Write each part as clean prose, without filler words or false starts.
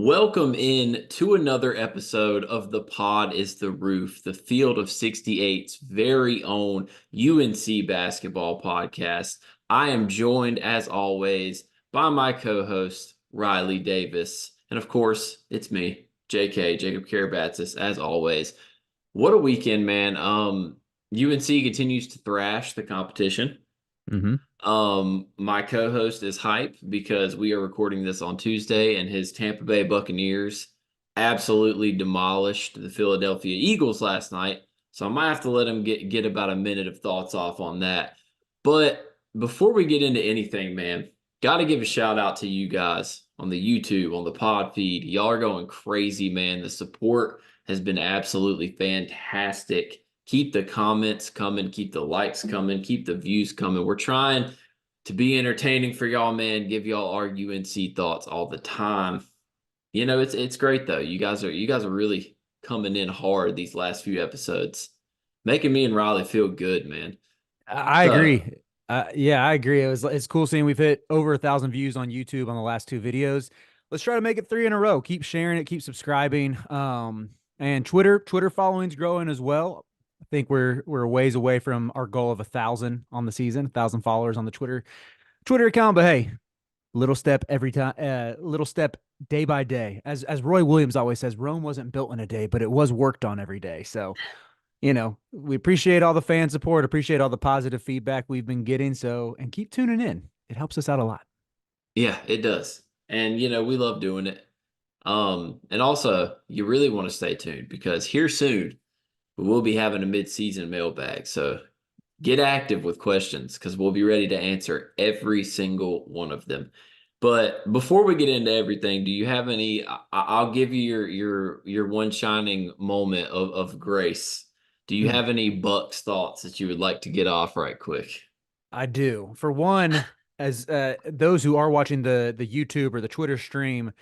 Welcome in to another episode of The Pod is the Roof, the Field of 68's very own UNC basketball podcast. I am joined, as always, by my co-host, Riley Davis. And of course, it's me, Jacob Karabatsos, as always. What a weekend, man. UNC continues to thrash the competition. Mm-hmm. My co-host is hype because we are recording this on Tuesday, and his Tampa Bay Buccaneers absolutely demolished the Philadelphia Eagles last night. So I might have to let him get about a minute of thoughts off on that. But before we get into anything, man, got to give a shout out to you guys on the YouTube, on the pod feed. Y'all are going crazy, man. The support has been absolutely fantastic. Keep the comments coming, keep the likes coming, keep the views coming. We're trying to be entertaining for y'all, man. Give y'all our UNC thoughts all the time. You know, it's great though. You guys are really coming in hard these last few episodes, making me and Riley feel good, man. I So agree. Yeah, I agree. It's cool seeing we've hit over 1,000 views on YouTube on the last two videos. Let's try to make it 3 in a row. Keep sharing it, keep subscribing. And Twitter following's growing as well. I think we're a ways away from our goal of 1,000 on the season, 1,000 followers on the Twitter account. But hey, little step every time, little step day by day. As Roy Williams always says, Rome wasn't built in a day, but it was worked on every day. So we appreciate all the fan support, appreciate all the positive feedback we've been getting. So, and keep tuning in. It helps us out a lot. yeah, it does. And we love doing it. And also you really want to stay tuned because here soon we will be having a mid-season mailbag. So get active with questions because we'll be ready to answer every single one of them. But before we get into everything, do you have any? I'll give you your one shining moment of grace. Do you Hmm. have any Bucks thoughts that you would like to get off right quick? I do. For one, as those who are watching the YouTube or the Twitter stream,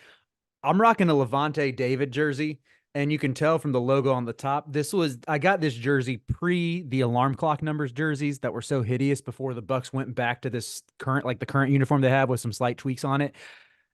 I'm rocking a Levante David jersey, and you can tell from the logo on the top. I got this jersey pre the alarm clock numbers jerseys that were so hideous before the Bucks went back to this the current uniform they have with some slight tweaks on it.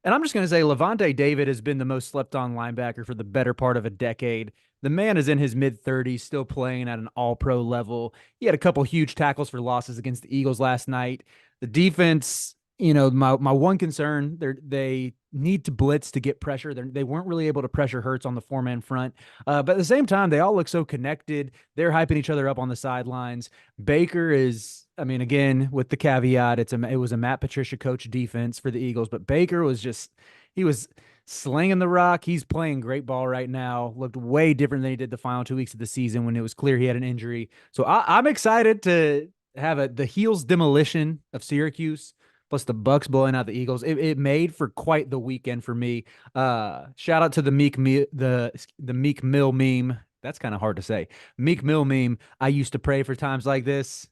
And I'm just going to say Levante David has been the most slept on linebacker for the better part of a decade. The man is in his mid 30s, still playing at an all pro level. He had a couple huge tackles for losses against the Eagles last night. The defense, my one concern, they need to blitz to get pressure. They weren't really able to pressure Hurts on the 4-man front. But at the same time, they all look so connected. They're hyping each other up on the sidelines. Baker is, I mean, again, with the caveat, it was a Matt Patricia coach defense for the Eagles, but Baker he was slinging the rock. He's playing great ball right now. Looked way different than he did the final 2 weeks of the season when it was clear he had an injury. So I'm excited to have the heels demolition of Syracuse plus the Bucks blowing out the Eagles. It made for quite the weekend for me. Shout out to the Meek Mill meme. That's kind of hard to say. Meek Mill meme. I used to pray for times like this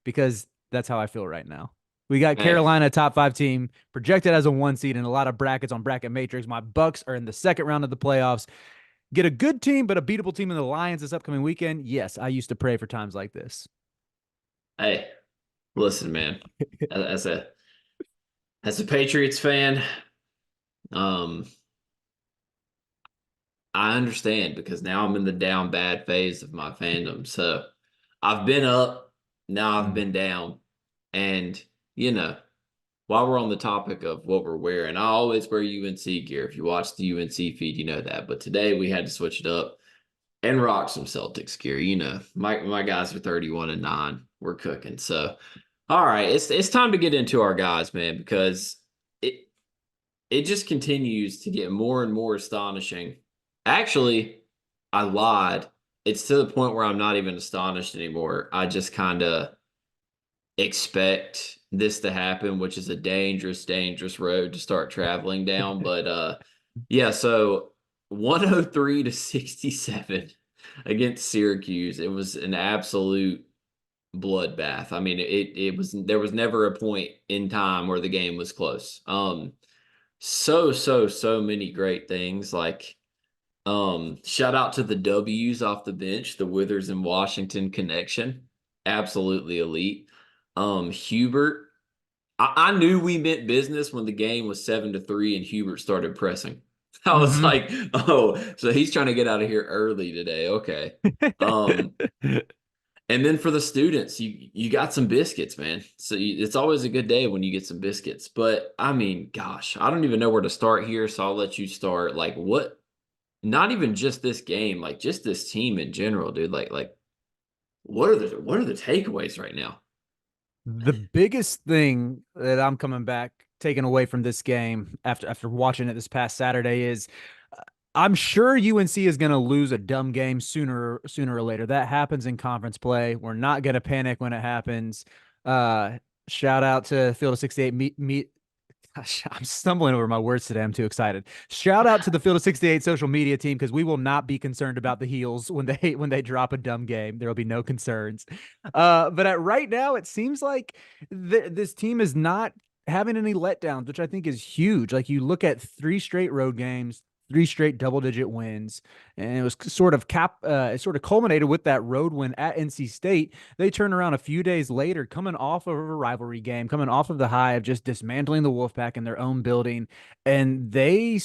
because that's how I feel right now. We got Hey, Carolina, top 5 team, projected as a 1 seed in a lot of brackets on Bracket Matrix. My Bucks are in the second round of the playoffs. Get a good team, but a beatable team in the Lions this upcoming weekend. Yes, I used to pray for times like this. hey, listen, man. As a Patriots fan, um, I understand because now I'm in the down bad phase of my fandom. So I've been up, now I've Mm. been down. And, you know, while we're on the topic of what we're wearing, I always wear UNC gear. If you watch the UNC feed, you know that. But today we had to switch it up and rock some Celtics gear. You know, my guys are 31-9. We're cooking. So, all right, it's time to get into our guys, man, because it just continues to get more and more astonishing. Actually, I lied. It's to the point where I'm not even astonished anymore. I just kind of expect this to happen, which is a dangerous, dangerous road to start traveling down. But yeah, so 103-67 against Syracuse. It was an absolute bloodbath. I mean, it was there was never a point in time where the game was close. So many great things. Like shout out to the W's off the bench, the Withers and Washington connection. Absolutely elite. Hubert, I knew we meant business when the game was 7-3 and Hubert started pressing. I was Hmm. like, oh, so he's trying to get out of here early today. Okay. Um, and then for the students, you got some biscuits, man. So it's always a good day when you get some biscuits. But I mean, gosh, I don't even know where to start here, so I'll let you start. Like what? Not even just this game, like just this team in general, dude. Like what are the takeaways right now? The biggest thing that I'm coming back taking away from this game after watching it this past Saturday is I'm sure UNC is going to lose a dumb game sooner or later. That happens in conference play. We're not going to panic when it happens. Uh, Shout out to Field of 68 meet. Gosh, I'm stumbling over my words today. I'm too excited. Shout out to the Field of 68 social media team because we will not be concerned about the heels when they drop a dumb game. There will be no concerns. But right now, it seems like this team is not having any letdowns, which I think is huge. Like you look at 3 straight road games, 3 straight double-digit wins, and it was it sort of culminated with that road win at NC State. They turn around a few days later, coming off of a rivalry game, coming off of the high of just dismantling the Wolfpack in their own building, and they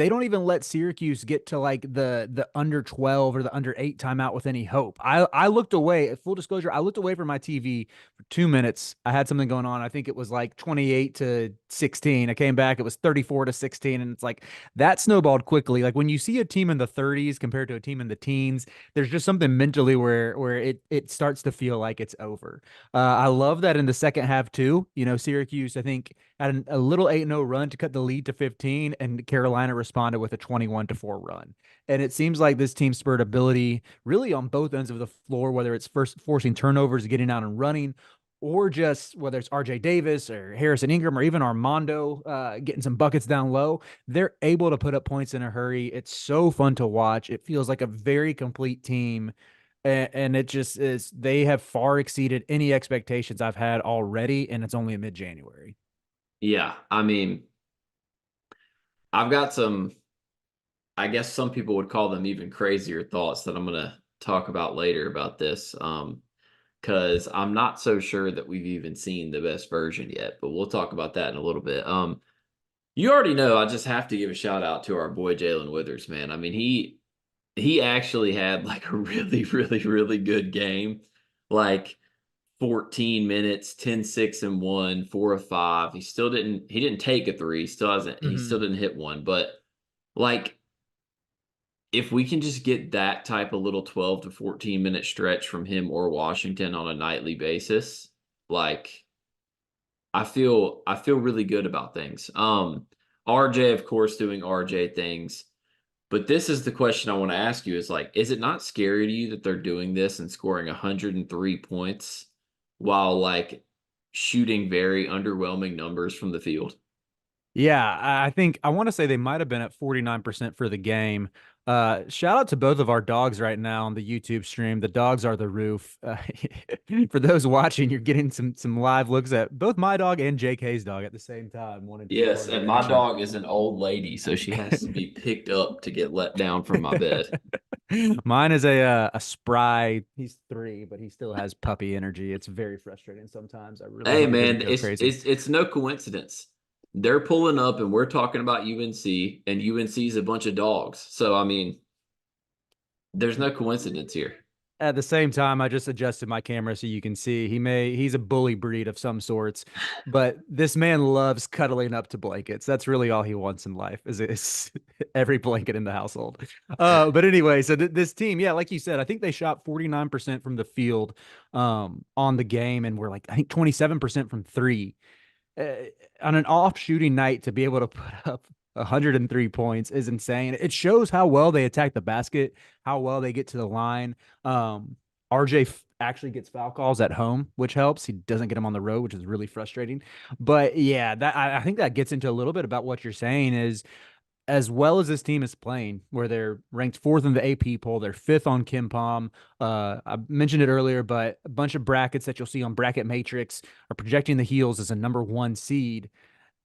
don't even let Syracuse get to like the under 12 or the under 8 timeout with any hope. I looked away. Full disclosure, I looked away from my TV for 2 minutes. I had something going on. I think it was like 28-16. I came back. It was 34-16, and it's like that snowballed quickly. Like when you see a team in the 30s compared to a team in the teens, there's just something mentally where it starts to feel like it's over. I love that in the second half too. You know, Syracuse I think had a little 8-0 run to cut the lead to 15, and Carolina responded with a 21-4 run. And it seems like this team spurred ability really on both ends of the floor, whether it's first forcing turnovers, getting out and running, or just whether it's RJ Davis or Harrison Ingram or even Armando getting some buckets down low. They're able to put up points in a hurry. It's so fun to watch. It feels like a very complete team. And it just is, they have far exceeded any expectations I've had already. And it's only mid January. Yeah, I mean, I've got some, I guess some people would call them even crazier thoughts that I'm gonna talk about later about this. Because I'm not so sure that we've even seen the best version yet, but we'll talk about that in a little bit. You already know I just have to give a shout out to our boy Jalen Withers, man. I mean, he actually had like a really, really, really good game. Like 14 minutes, 10, 6, and 1, 4 of 5. He didn't take a three, he Mm-hmm. still didn't hit one. But like if we can just get that type of little 12 to 14-minute stretch from him or Washington on a nightly basis, like I feel really good about things. RJ, of course, doing RJ things. But this is the question I want to ask you is like, is it not scary to you that they're doing this and scoring 103 points while like shooting very underwhelming numbers from the field? Yeah, I think I want to say they might have been at 49% for the game. Shout out to both of our dogs right now on the YouTube stream. The dogs are the roof. For those watching, you're getting some live looks at both my dog and JK's dog at the same time, wanting to be Yes, part of and the my action. dog is an old lady, so she has to be picked up to get let down from my bed. Mine is a spry. He's 3, but he still has puppy energy. It's very frustrating sometimes. I really Hey hope he doesn't man, go it's crazy. it's it's no coincidence. They're pulling up and we're talking about UNC and UNC's a bunch of dogs. So I mean, there's no coincidence here. At the same time, I just adjusted my camera so you can see he's a bully breed of some sorts, but this man loves cuddling up to blankets. That's really all he wants in life is every blanket in the household. But anyway, so this team, yeah, like you said, I think they shot 49% from the field on the game, and we're like I think 27% from three. uh, on an off shooting night to be able to put up 103 points is insane. It shows how well they attack the basket, how well they get to the line. Um, RJ actually gets foul calls at home, which helps. He doesn't get them on the road, which is really frustrating. But yeah, that I think that gets into a little bit about what you're saying is as well as this team is playing, where they're ranked fourth in the AP poll, they're fifth on Kim Pom. I mentioned it earlier, but a bunch of brackets that you'll see on Bracket Matrix are projecting the Heels as a number 1 seed.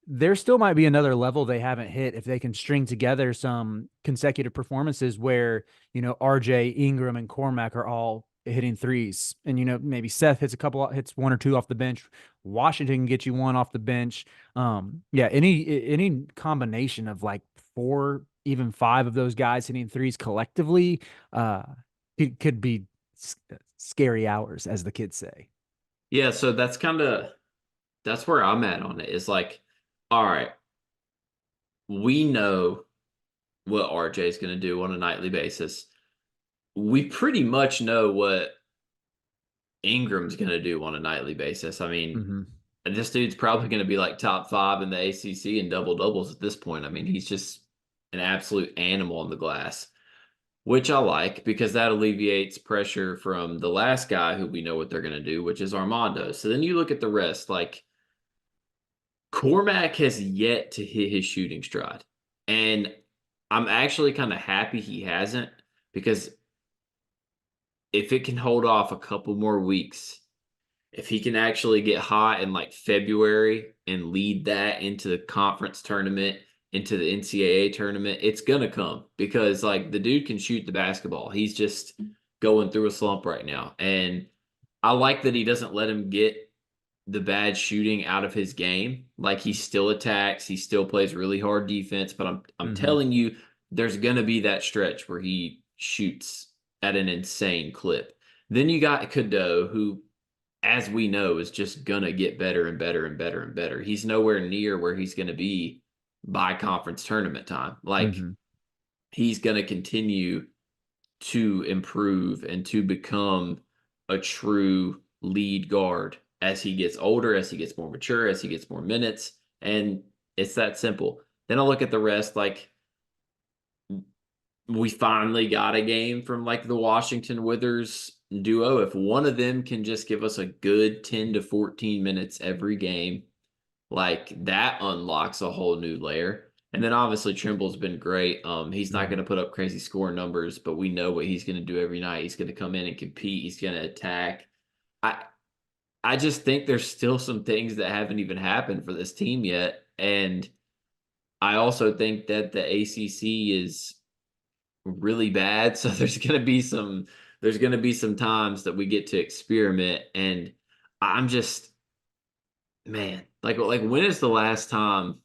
There still might be another level they haven't hit if they can string together some consecutive performances where, RJ, Ingram, and Cormac are all hitting threes. And, maybe Seth hits 1 or 2 off the bench. Washington can get you one off the bench. Yeah, any combination of like 4 even 5 of those guys hitting threes collectively, uh, it could be scary hours, as the kids say. Yeah, so that's where I'm at on it. Is like, all right, we know what RJ is going to do on a nightly basis. We pretty much know what Ingram's going to do on a nightly basis. I mean, Mm-hmm. this dude's probably going to be like top 5 in the ACC in double doubles at this point. I mean, he's just an absolute animal on the glass, which I like because that alleviates pressure from the last guy who we know what they're going to do, which is Armando. So then you look at the rest, like Cormac has yet to hit his shooting stride. And I'm actually kind of happy he hasn't because if it can hold off a couple more weeks, if he can actually get hot in like February and lead that into the conference tournament, into the NCAA tournament, it's gonna come because like the dude can shoot the basketball. He's just going through a slump right now. And I like that he doesn't let him get the bad shooting out of his game. Like he still attacks, he still plays really hard defense, but I'm Mm-hmm. telling you, there's gonna be that stretch where he shoots at an insane clip. Then you got Cadeau, who, as we know, is just gonna get better and better and better and better. He's nowhere near where he's gonna be by conference tournament time. Like Mm-hmm. he's gonna continue to improve and to become a true lead guard as he gets older, as he gets more mature, as he gets more minutes. And it's that simple. Then I look at the rest, like we finally got a game from like the Washington Withers duo. If one of them can just give us a good 10 to 14 minutes every game, like that unlocks a whole new layer. And then obviously Trimble's been great. He's not Mm-hmm. going to put up crazy score numbers, but we know what he's going to do every night. He's going to come in and compete. He's going to attack. I I just think there's still some things that haven't even happened for this team yet, and I also think that the ACC is really bad. So there's going to be some times that we get to experiment, and I'm just man, like when is the last time?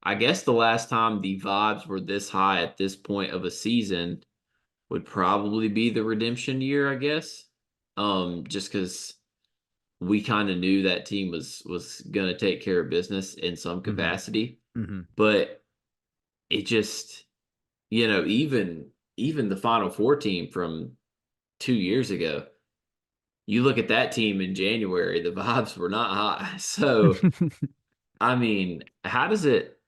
I guess the last time the vibes were this high at this point of a season would probably be the redemption year, I guess. Just because we kind of knew that team was gonna take care of business in some Mm-hmm. capacity, Mm-hmm. but it just even the Final Four team from 2 years ago, you look at that team in January, the vibes were not high. So I mean, how does it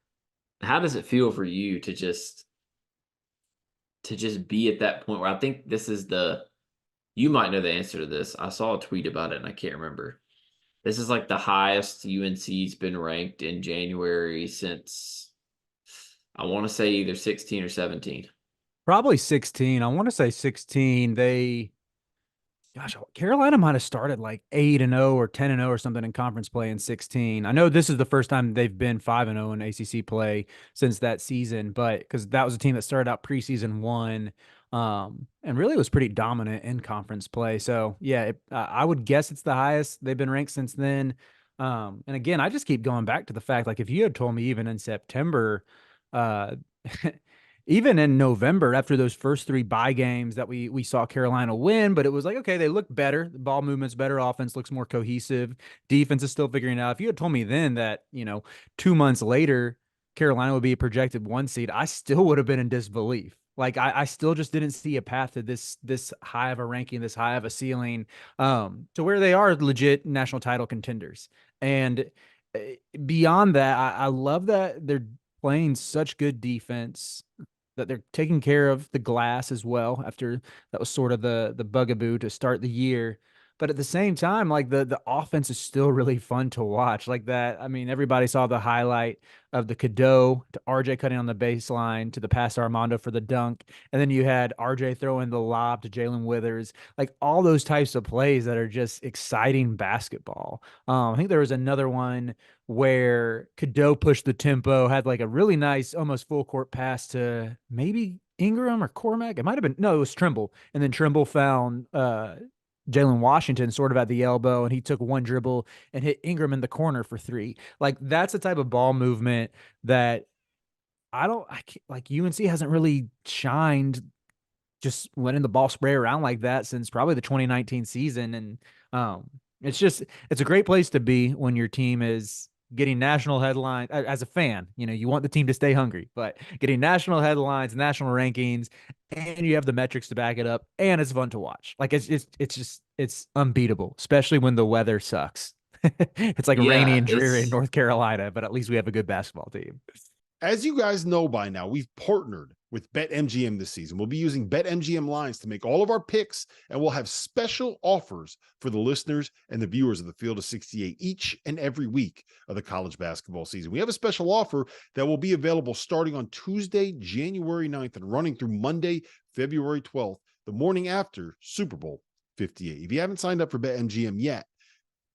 feel for you to just be at that point where I think this is the you might know the answer to this. I saw a tweet about it and I can't remember. This is like the highest UNC's been ranked in January since I want to say either 16 or 17. Probably 16. I want to say 16. Gosh, Carolina might have started like 8-0 or 10-0 or something in conference play in 16. I know this is the first time they've been 5-0 in ACC play since that season, but because that was a team that started out preseason one, and really was pretty dominant in conference play. So yeah, I would guess it's the highest they've been ranked since then. And again, I just keep going back to the fact, like if you had told me even in September, uh, even in November, after those first 3 bye games that we saw Carolina win, but it was like, okay, they look better. The ball movement's better. Offense looks more cohesive. Defense is still figuring it out. If you had told me then that, 2 months later, Carolina would be a projected 1 seed, I still would have been in disbelief. Like I still just didn't see a path to this high of a ranking, this high of a ceiling, to where they are legit national title contenders. And beyond that, I love that they're playing such good defense, that they're taking care of the glass as well, after that was sort of the bugaboo to start the year. But at the same time, like the offense is still really fun to watch. Like that, I mean, everybody saw the highlight of the Cadeau to RJ cutting on the baseline to the pass to Armando for the dunk. And then you had RJ throwing the lob to Jalen Withers. Like all those types of plays that are just exciting basketball. I think there was another one where Cadeau pushed the tempo, had like a really nice, almost full court pass to maybe Ingram or Cormac. It might have been, no, it was Trimble. And then Trimble found Jalen Washington sort of at the elbow, and he took one dribble and hit Ingram in the corner for 3. Like that's the type of ball movement that I can't, like UNC hasn't really shined just letting the ball spray around like that since probably the 2019 season. And it's just, it's a great place to be when your team is getting national headlines as a fan. You know, you want the team to stay hungry, but getting national headlines, national rankings, and you have the metrics to back it up, and it's fun to watch. Like it's unbeatable, especially when the weather sucks. It's like rainy Yeah, and dreary in it's North Carolina, but at least we have a good basketball team. As you guys know by now, we've partnered with BetMGM this season. We'll be using BetMGM lines to make all of our picks, and we'll have special offers for the listeners and the viewers of the Field of 68 each and every week of the college basketball season. We have a special offer that will be available starting on Tuesday, January 9th, and running through Monday, February 12th, the morning after Super Bowl 58. If you haven't signed up for BetMGM yet,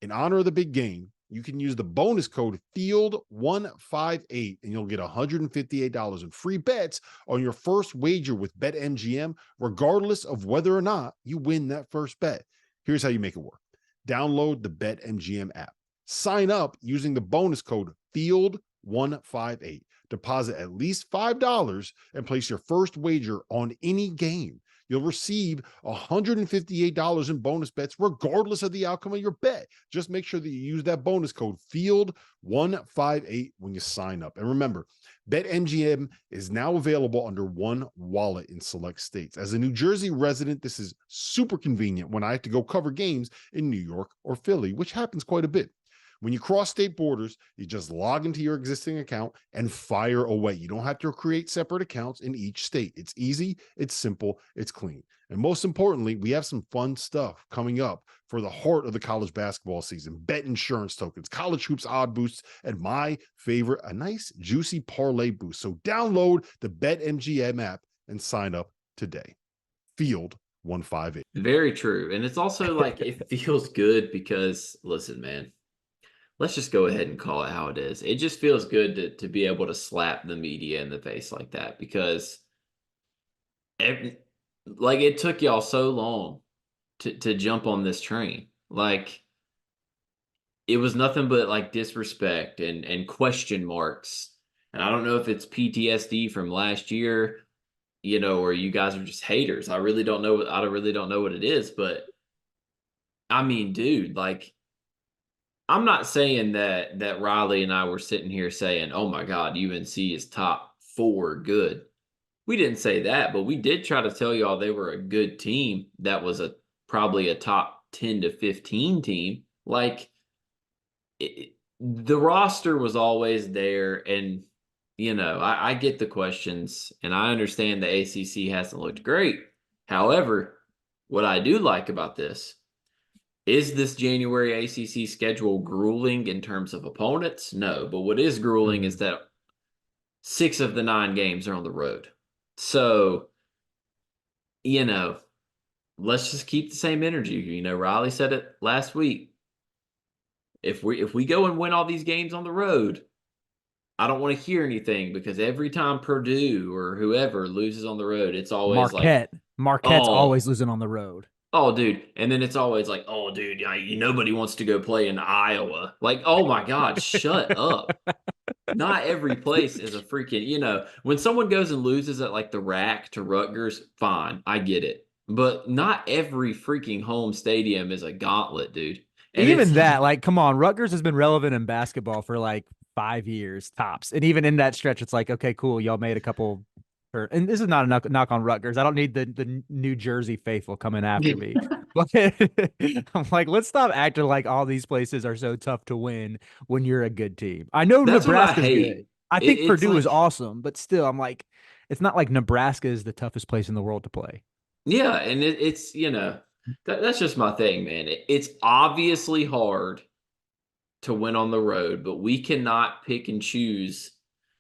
in honor of the big game, you can use the bonus code FIELD158 and you'll get $158 in free bets on your first wager with BetMGM, regardless of whether or not you win that first bet. Here's how you make it work. Download the BetMGM app. Sign up using the bonus code FIELD158. Deposit at least $5 and place your first wager on any game. You'll receive $158 in bonus bets regardless of the outcome of your bet. Just make sure that you use that bonus code FIELD158 when you sign up. And remember, BetMGM is now available under one wallet in select states. As a New Jersey resident, this is super convenient when I have to go cover games in New York or Philly, which happens quite a bit. When you cross state borders, you just log into your existing account and fire away. You don't have to create separate accounts in each state. It's easy, it's simple, it's clean. And most importantly, we have some fun stuff coming up for the heart of the college basketball season. Bet insurance tokens, college hoops odd boosts, and my favorite, a nice juicy parlay boost. So download the BetMGM app and sign up today. Field 158. very true. And it's also like it feels good because listen, man, let's just go ahead and call it how it is. It just feels good to be able to slap the media in the face like that because like it took y'all so long to jump on this train. Like it was nothing but like disrespect and question marks. And I don't know if it's PTSD from last year, you know, or you guys are just haters. I really don't know. I really don't know what it is, but I mean, dude, like I'm not saying that Riley and I were sitting here saying, "Oh my God, UNC is top 4 good." We didn't say that, but we did try to tell y'all they were a good team. That was probably a top 10 to 15 team. Like the roster was always there, and you know I get the questions, and I understand the ACC hasn't looked great. However, what I do like about this. Is this January ACC schedule grueling in terms of opponents? No, but what is grueling is that 6 of the 9 games are on the road. So, you know, let's just keep the same energy. You know, Riley said it last week. If we go and win all these games on the road, I don't want to hear anything because every time Purdue or whoever loses on the road, it's always like, Marquette's oh, always losing on the road. oh, dude. And then it's always like, oh, dude, nobody wants to go play in Iowa. Like, oh my God, shut up. Not every place is a freaking, you know, when someone goes and loses at like the Rack to Rutgers, fine, I get it. But not every freaking home stadium is a gauntlet, dude. And it's Even that, like, come on, Rutgers has been relevant in basketball for like 5 years tops, and even in that stretch, it's like, okay, cool, y'all made a couple. And this is not a knock on Rutgers. I don't need the New Jersey faithful coming after me. But I'm like, let's stop acting like all these places are so tough to win when you're a good team. I know that's what I Nebraska's hate. good. I It, think it's Purdue is like, awesome, but still, I'm like, it's not like Nebraska is the toughest place in the world to play. yeah, and it's, you know, that's just my thing, man. It's obviously hard to win on the road, but we cannot pick and choose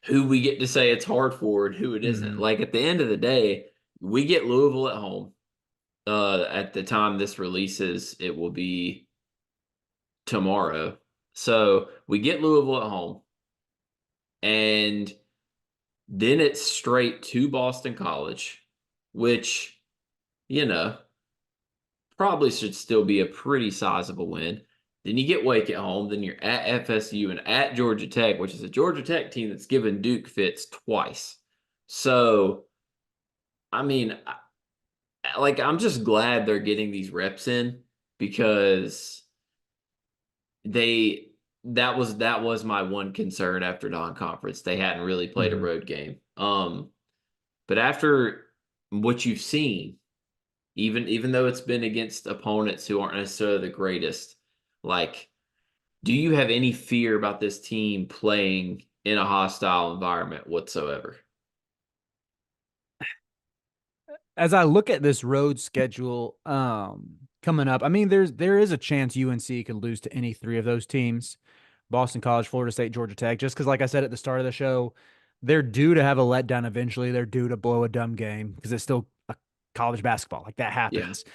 who we get to say it's hard for and who it isn't. Mhm. Like at the end of the day, we get Louisville at home. At the time this releases, it will be tomorrow. So we get Louisville at home, and then it's straight to Boston College, which, you know, probably should still be a pretty sizable win. Then you get Wake at home. Then you're at FSU and at Georgia Tech, which is a Georgia Tech team that's given Duke fits twice. So, I mean, like I'm just glad they're getting these reps in because they that was my one concern after non-conference. They hadn't really played a Mhm. road game. But after what you've seen, even though it's been against opponents who aren't necessarily the greatest, like, do you have any fear about this team playing in a hostile environment whatsoever? As I look at this road schedule coming up, I mean, there is a chance UNC could lose to any three of those teams. Boston College, Florida State, Georgia Tech, just because, like I said at the start of the show, they're due to have a letdown eventually. They're due to blow a dumb game because it's still a college basketball. Like that Yeah. happens.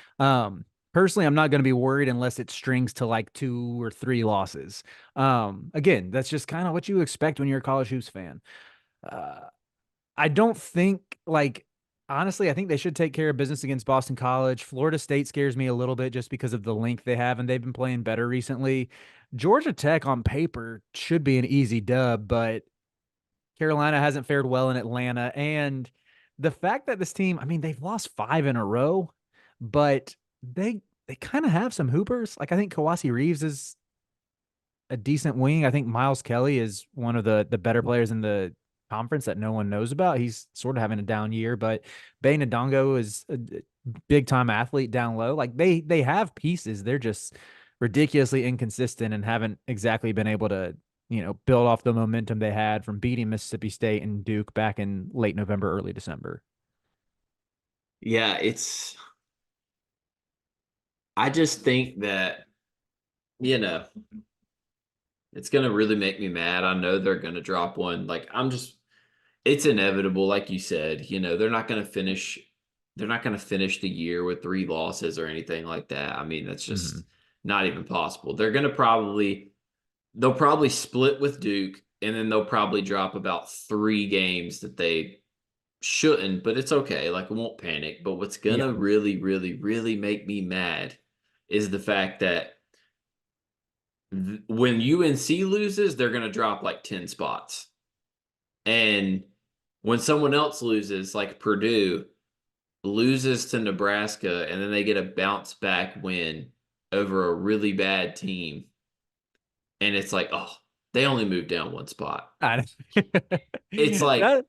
Personally, I'm not going to be worried unless it strings to like 2 or 3 losses. Again, that's just kind of what you expect when you're a college hoops fan. Uh, I don't think like honestly, I think they should take care of business against Boston College. Florida State scares me a little bit just because of the length they have, and they've been playing better recently. Georgia Tech on paper should be an easy dub, but Carolina hasn't fared well in Atlanta. And the fact that this team, I mean, they've lost 5 in a row, but they kind of have some hoopers. Like I think Kawasi Reeves is a decent wing. I think Miles Kelly is one of the better players in the conference that no one knows about. He's sort of having a down year, but Bay Ndongo is a big time athlete down low. Like they have pieces. They're just ridiculously inconsistent and haven't exactly been able to, build off the momentum they had from beating Mississippi State and Duke back in late November, early December. Yeah, I just think that, you know, it's gonna really make me mad. I know they're gonna drop one. Like it's inevitable, like you said. They're not gonna finish the year with 3 losses or anything like that. I mean, that's Mhm. just not even possible. They'll probably split with Duke, and then they'll probably drop about 3 games that they shouldn't, but it's okay. Like, I won't panic. But what's Yeah. gonna really, really, really make me mad is the fact that when UNC loses, they're gonna drop like 10 spots. And when someone else loses, like Purdue loses to Nebraska, and then they get a bounce back win over a really bad team, and it's like, oh, they only moved down 1 spot. I, It's like, that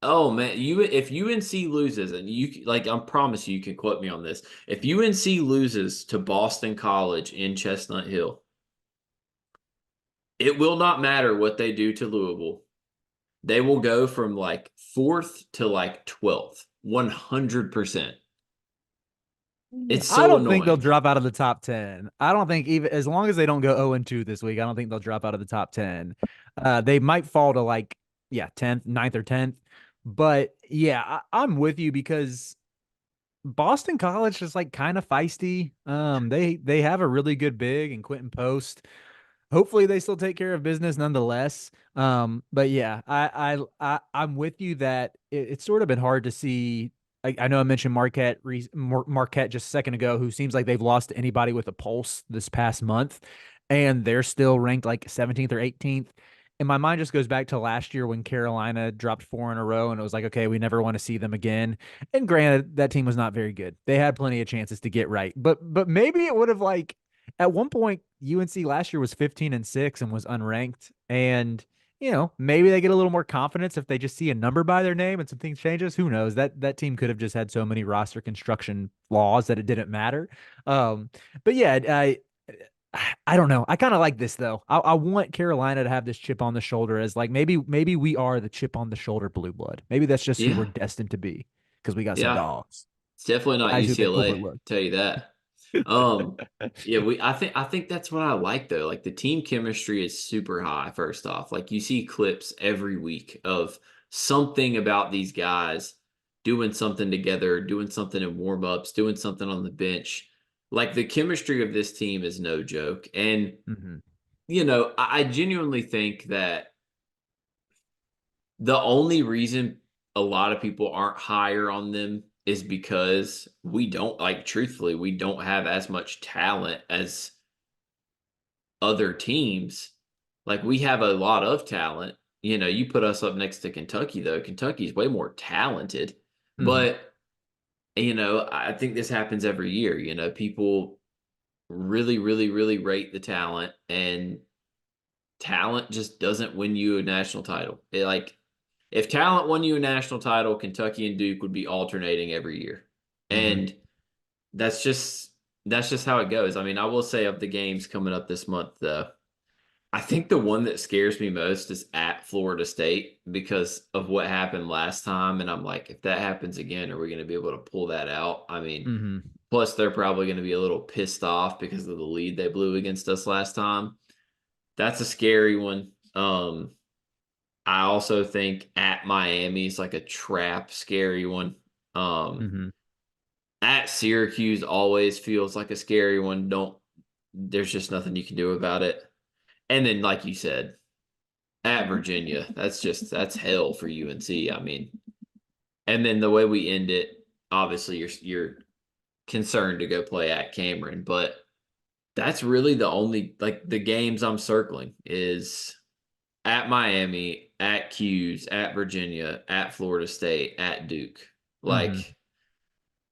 oh man, if UNC loses, and like, I promise you can quote me on this. If UNC loses to Boston College in Chestnut Hill, it will not matter what they do to Louisville. They will go from like fourth to like 12th, 100%. It's I so don't think they'll annoying. drop out of the top 10. I don't think even as long as they don't go 0-2 this week, I don't think they'll drop out of the top 10. They might fall to like, yeah, 10th, ninth or 10th. But yeah, I'm with you because Boston College is like kind of feisty. They have a really good big and Quentin Post. Hopefully they still take care of business nonetheless. But yeah, I'm with you that it's sort of been hard to see. I know I mentioned Marquette just a second ago, who seems like they've lost to anybody with a pulse this past month, and they're still ranked like 17th or 18th. And my mind just goes back to last year when Carolina dropped 4 in a row, and it was like, okay, we never want to see them again. And granted, that team was not very good. They had plenty of chances to get right, but maybe it would have like at one point, UNC last year was 15-6 and was unranked. And, maybe they get a little more confidence if they just see a number by their name and some things changes. Who knows? That team could have just had so many roster construction flaws that it didn't matter. Um, but yeah, I don't know. I kind of like this though. I want Carolina to have this chip on the shoulder as like maybe we are the chip on the shoulder blue blood. Maybe that's just who we're Yeah. destined to be because we got some Yeah. dogs, It's definitely not guys who they UCLA, overlook. tell you that. Um, yeah, I think that's what I like though. Like the team chemistry is super high, first off. Like you see clips every week of something about these guys doing something together, doing something in warm-ups, doing something on the bench. Like the chemistry of this team is no joke. And Mhm. I genuinely think that the only reason a lot of people aren't higher on them is because we don't, like, truthfully, we don't have as much talent as other teams, like we have a lot of talent. You know, you put us up next to Kentucky, though. Kentucky's way more talented. Mhm. But, you know, I think this happens every year. You know, people really, really, really rate the talent, and talent just doesn't win you a national title. Like, if talent won you a national title, Kentucky and Duke would be alternating every year. Mhm. And that's just how it goes. I mean, I will say of the games coming up this month, though, I think the one that scares me most is at Florida State because of what happened last time. And I'm like, if that happens again, are we going to be able to pull that out? I mean, Mhm. plus they're probably going to be a little pissed off because of the lead they blew against us last time. That's a scary one. I also think at Miami is like a trap, scary one. Um, Mhm. at Syracuse always feels like a scary one. There's just nothing you can do about it. And then, like you said, at Virginia, that's hell for UNC. I mean, and then the way we end it, obviously you're concerned to go play at Cameron, but that's really the only like the games I'm circling is at Miami, at Q's, at Virginia, at Florida State, at Duke. Mhm. Like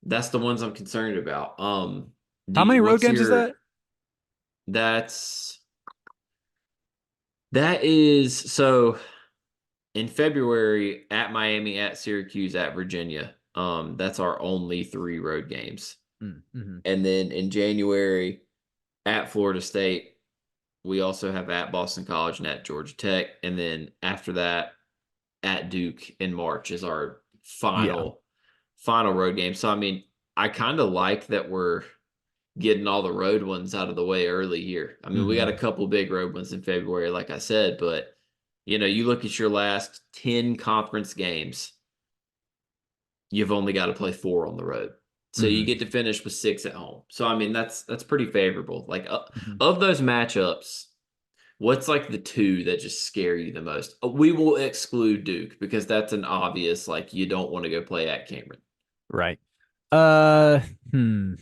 that's the ones I'm concerned about. How many road What's games is your that? that's that is so in February at Miami, at Syracuse, at Virginia. That's our only 3 road games. Mhm. And then in January at Florida State, we also have at Boston College and at Georgia Tech. And then after that, at Duke in March is our Yeah. final road game. So I mean, I kind of like that we're getting all the road ones out of the way early here. I mean, we got a Mhm. couple big road ones in February, like I said, but you know, you look at your last 10 conference games, you've only got to play 4 on the road. So you Mhm. get to finish with 6 at home. So I mean, that's pretty favorable. Like Mhm. of those matchups, what's like the 2 that just scare you the most? We will exclude Duke because that's an obvious like you don't want to go play at Cameron. Right. Uh, hmm.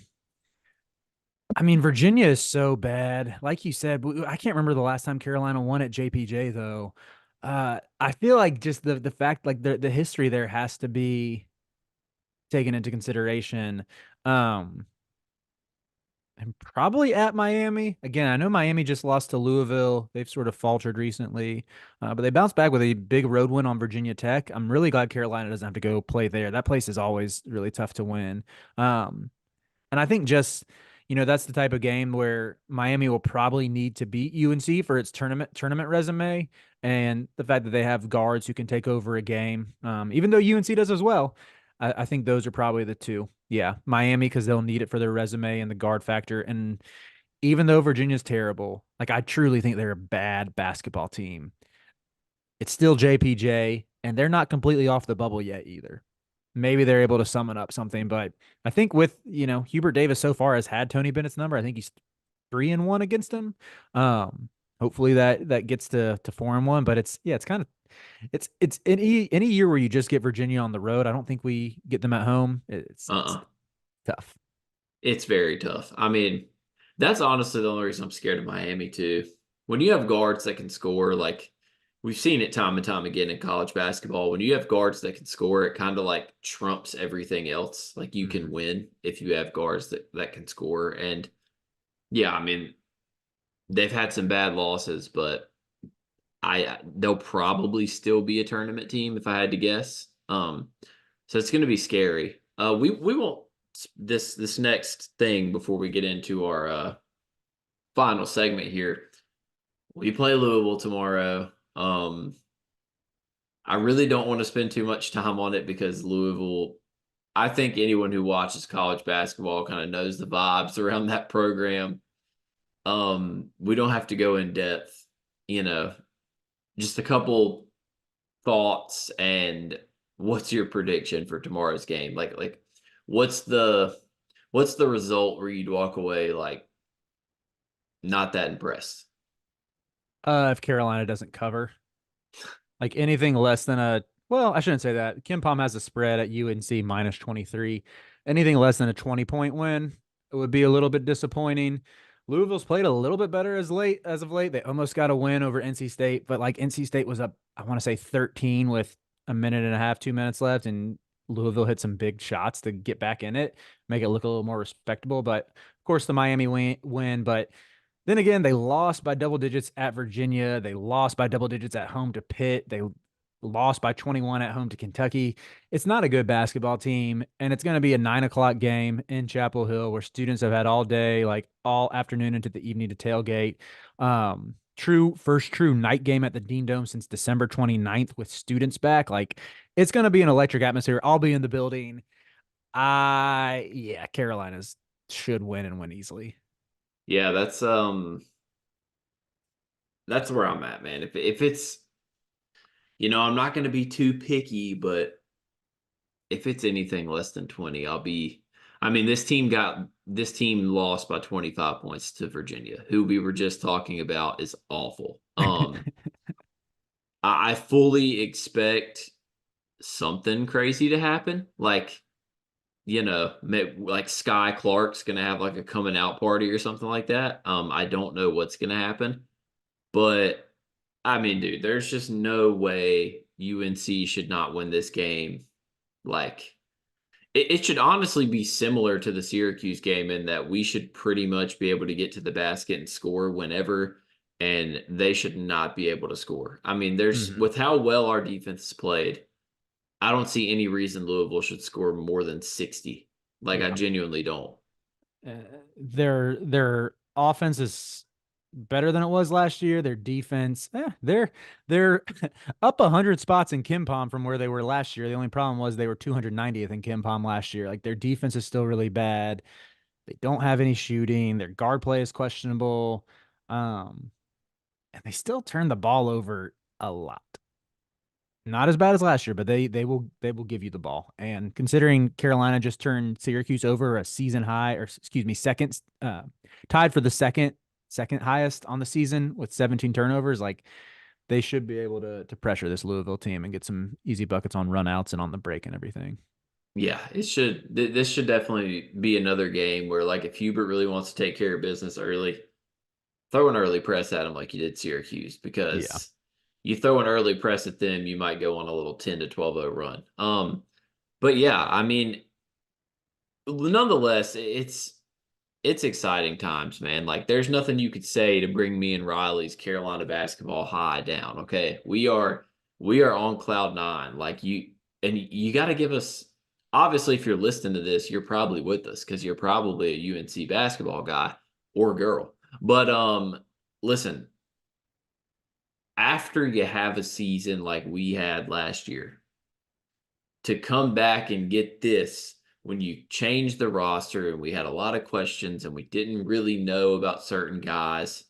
I mean, Virginia is so bad. Like you said, I can't remember the last time Carolina won at JPJ though. I feel like just the fact like the history there has to be taken into consideration. Um, and probably at Miami. Again, I know Miami just lost to Louisville. They've sort of faltered recently, but they bounced back with a big road win on Virginia Tech. I'm really glad Carolina doesn't have to go play there. That place is always really tough to win. Um, and I think just, that's the type of game where Miami will probably need to beat UNC for its tournament resume. And the fact that they have guards who can take over a game, even though UNC does as well, I think those are probably the two. Yeah, Miami because they'll need it for their resume and the guard factor. And even though Virginia's terrible, like I truly think they're a bad basketball team. It's still JPJ, and they're not completely off the bubble yet either. Maybe they're able to summon up something, but I think with Hubert Davis so far has had Tony Bennett's number. I think he's 3-1 against him. Um, hopefully that gets to 4-1, but it's kind of it's any year where you just get Virginia on the road. I don't think we get them at home. It's Uh-uh. tough. It's very tough. I mean, that's honestly the only reason I'm scared of Miami too. When you have guards that can score, like we've seen it time and time again in college basketball, when you have guards that can score, it kind of like trumps everything else. Like you Mm-hmm. can win if you have guards that can score. And yeah, I mean, they've had some bad losses, but they'll probably still be a tournament team if I had to guess. So it's going to be scary. We won't this next thing before we get into our final segment here. We play Louisville tomorrow. I really don't want to spend too much time on it because Louisville. I think anyone who watches college basketball kind of knows the vibes around that program. We don't have to go in depth, you know, just a couple thoughts and what's your prediction for tomorrow's game? Like what's the what's the result where you'd walk away like not that impressed? If Carolina doesn't cover, like anything less than I shouldn't say that. Kim Palm has a spread at UNC -23. Anything less than a 20-point win, it would be a little bit disappointing. Louisville's played a little bit better as of late. They almost got a win over NC State, but like NC State was up, I want to say 13 with a minute and a half, 2 minutes left, and Louisville hit some big shots to get back in it, make it look a little more respectable. But of course, the Miami win. But then again, they lost by double digits at Virginia. They lost by double digits at home to Pitt. They lost by 21 at home to Kentucky. It's not a good basketball team, and it's going to be a 9 o'clock game in Chapel Hill where students have had all day, like all afternoon into the evening to tailgate. First true night game at the Dean Dome since December 29th with students back. Like, it's going to be an electric atmosphere. I'll be in the building. Yeah, Carolina's should win and win easily. Yeah, that's where I'm at, man. If it's, I'm not going to be too picky, but if it's anything less than 20, I'll be. I mean, this team lost by 25 points to Virginia, who we were just talking about is awful. I fully expect something crazy to happen, like like Sky Clark's gonna have like a coming out party or something like that. I don't know what's gonna happen, but I mean, dude, there's just no way UNC should not win this game. Like, it should honestly be similar to the Syracuse game in that we should pretty much be able to get to the basket and score whenever, and they should not be able to score. I mean, with how well our defense is played, I don't see any reason Louisville should score more than 60. Like, I genuinely don't. Their offense is better than it was last year. Their defense, they're up 100 spots in KenPom from where they were last year. The only problem was they were 290th in KenPom last year. Like, their defense is still really bad. They don't have any shooting. Their guard play is questionable. And they still turn the ball over a lot. Not as bad as last year, but they will give you the ball. And considering Carolina just turned Syracuse over a season high, or excuse me, tied for the second highest on the season with 17 turnovers, like, they should be able to pressure this Louisville team and get some easy buckets on runouts and on the break and everything. Yeah, it should. This should definitely be another game where, like, if Hubert really wants to take care of business early, throw an early press at him like you did Syracuse, because you throw an early press at them, you might go on a little 10 to 12-0 run. But yeah, I mean, nonetheless, it's exciting times, man. Like, there's nothing you could say to bring me and Riley's Carolina basketball high down. Okay, we are on cloud nine. Like, you got to give us. Obviously, if you're listening to this, you're probably with us because you're probably a UNC basketball guy or girl. But listen, after you have a season like we had last year, to come back and get this when you change the roster and we had a lot of questions and we didn't really know about certain guys,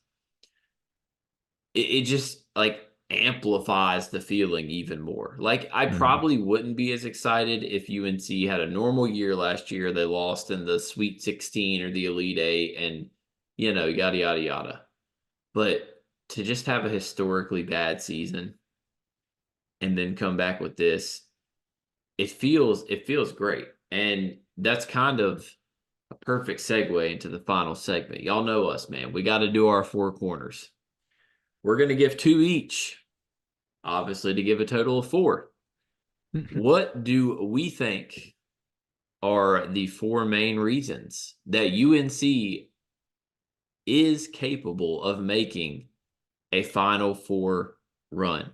it just like amplifies the feeling even more. Like, I probably wouldn't be as excited if UNC had a normal year last year. They lost in the Sweet 16 or the Elite Eight and, yada, yada, yada. But to just have a historically bad season and then come back with this, it feels great. And that's kind of a perfect segue into the final segment. Y'all know us, man. We got to do our four corners. We're going to give two each, obviously, to give a total of four. What do we think are the four main reasons that UNC is capable of making a Final Four run?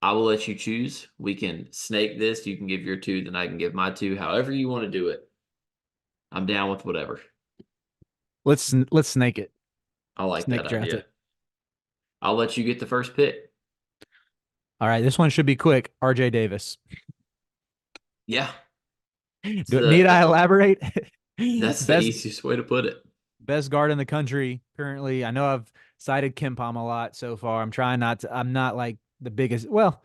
I will let you choose. We can snake this. You can give your two, then I can give my two. However you want to do it. I'm down with whatever. Let's snake it. I like Snake that draft idea. it. I'll let you get the first pick. All right, this one should be quick. RJ Davis. Yeah. Need I elaborate? That's the easiest way to put it. Best guard in the country currently. I know I've cited KenPom a lot so far. I'm trying not to. I'm not like the biggest. Well,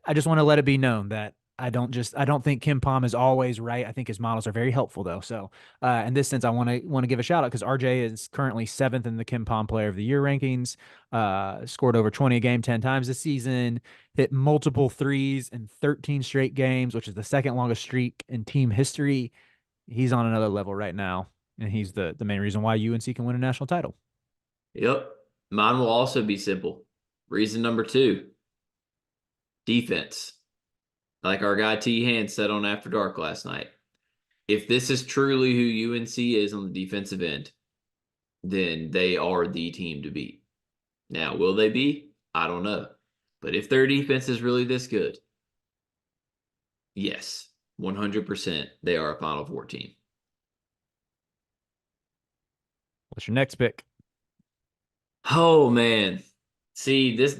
I just want to let it be known that I don't think KenPom is always right. I think his models are very helpful though. So in this sense, I want to give a shout out because RJ is currently 7th in the KenPom Player of the Year rankings. Scored over 20 a game 10 times this season. Hit multiple threes in 13 straight games, which is the second longest streak in team history. He's on another level right now. and he's the main reason why UNC can win a national title. Yep. Mine will also be simple. Reason number 2, defense. Like our guy T. Hand said on After Dark last night. If this is truly who UNC is on the defensive end, then they are the team to beat. Now, will they be? I don't know. But if their defense is really this good, yes, 100% they are a Final Four team. What's your next pick? Oh, man. See, this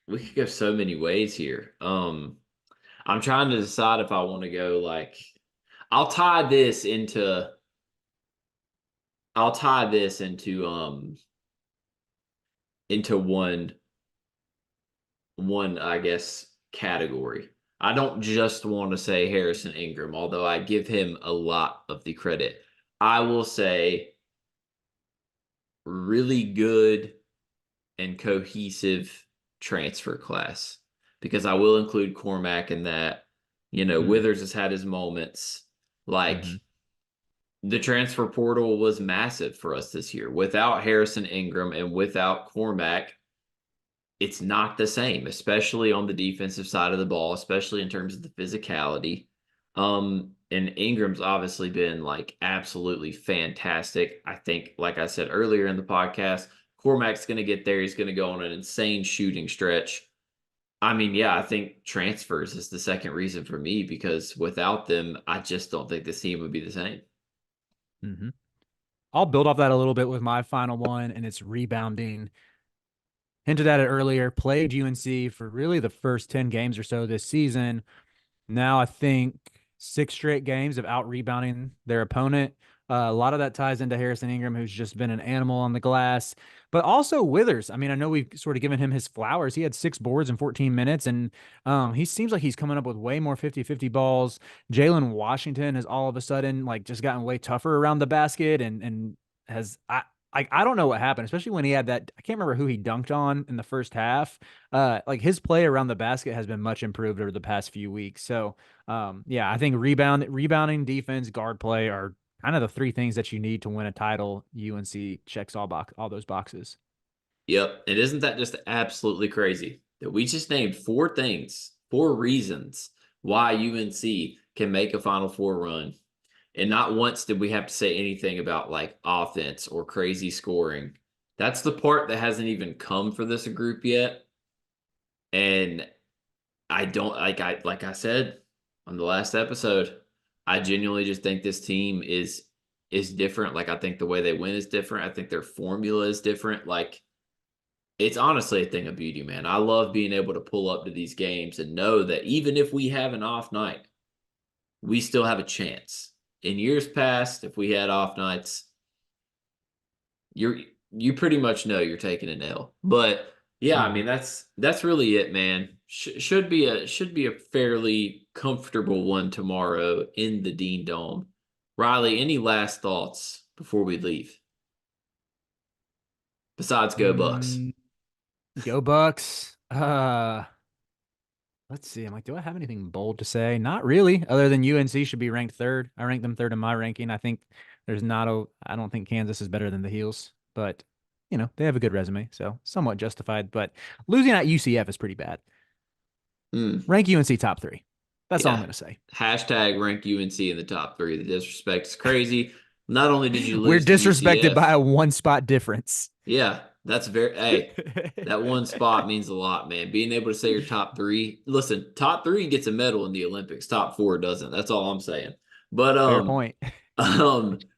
we could go so many ways here. I'm trying to decide if I want to go like I'll tie this into one I guess category. I don't just want to say Harrison Ingram, although I give him a lot of the credit. I will say really good and cohesive transfer class, because I will include Cormac in that. Withers has had his moments. Like, the transfer portal was massive for us this year. Without Harrison Ingram and without Cormac, it's not the same, especially on the defensive side of the ball, especially in terms of the physicality. And Ingram's obviously been like absolutely fantastic. I think, like I said earlier in the podcast, Cormac's going to get there. He's going to go on an insane shooting stretch. I mean, yeah, I think transfers is the second reason for me, because without them, I just don't think this team would be the same. I'll build off that a little bit with my final one, and it's rebounding. Hinted at it earlier, played UNC for really the first 10 games or so this season. Now I think 6 straight games of out-rebounding their opponent. A lot of that ties into Harrison Ingram, who's just been an animal on the glass, but also Withers. I mean, I know we've sort of given him his flowers. He had 6 boards in 14 minutes, and he seems like he's coming up with way more 50-50 balls. Jalen Washington has all of a sudden like just gotten way tougher around the basket, and has I don't know what happened, especially when he had that. I can't remember who he dunked on in the first half. Like his play around the basket has been much improved over the past few weeks. So, yeah, I think rebounding, defense, guard play are kind of the 3 things that you need to win a title. UNC checks all those boxes. Yep. And isn't that just absolutely crazy that we just named 4 things, 4 reasons why UNC can make a Final Four run? And not once did we have to say anything about like offense or crazy scoring. That's the part that hasn't even come for this group yet. And I don't like I said on the last episode, I genuinely just think this team is different. Like, I think the way they win is different. I think their formula is different. Like, it's honestly a thing of beauty, man. I love being able to pull up to these games and know that even if we have an off night, we still have a chance. In years past, if we had off nights, you pretty much know you're taking an L. But yeah, I mean that's really it, man. Should be a fairly comfortable one tomorrow in the Dean Dome. Riley, any last thoughts before we leave? Besides, go Bucks. Go Bucks. Let's see. I'm like, do I have anything bold to say? Not really, other than UNC should be ranked 3rd. I rank them 3rd in my ranking. I think I don't think Kansas is better than the Heels, but they have a good resume, so somewhat justified. But losing at UCF is pretty bad. Rank UNC top 3. That's all I'm going to say. Hashtag rank UNC in the top 3. The disrespect is crazy. Not only did you lose, we're disrespected by a 1 spot difference. Yeah, that's that 1 spot means a lot, man. Being able to say you're top 3. Listen, top 3 gets a medal in the Olympics. Top 4 doesn't. That's all I'm saying. But fair point.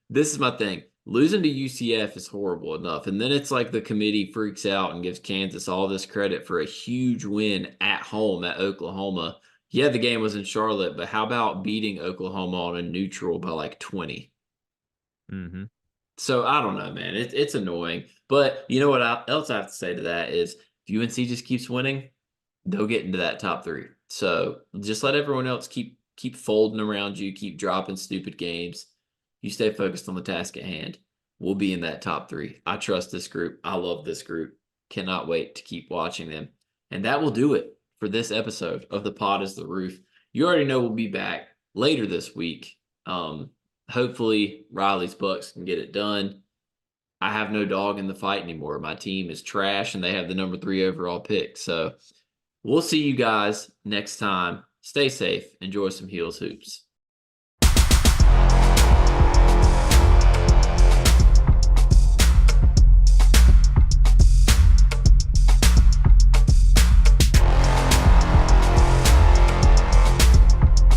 This is my thing. Losing to UCF is horrible enough, and then it's like the committee freaks out and gives Kansas all this credit for a huge win at home at Oklahoma. Yeah, the game was in Charlotte, but how about beating Oklahoma on a neutral by like 20? So I don't know, man. It's annoying. But you know what else I have to say to that is if UNC just keeps winning, they'll get into that top 3. So just let everyone else keep folding around you, keep dropping stupid games. You stay focused on the task at hand. We'll be in that top 3. I trust this group. I love this group. Cannot wait to keep watching them. And that will do it for this episode of The Pod is the Roof. You already know we'll be back later this week. hopefully Riley's Bucks can get it done. I have no dog in the fight anymore. My team is trash and they have the number 3 overall pick. So we'll see you guys next time. Stay safe. Enjoy some Heels Hoops.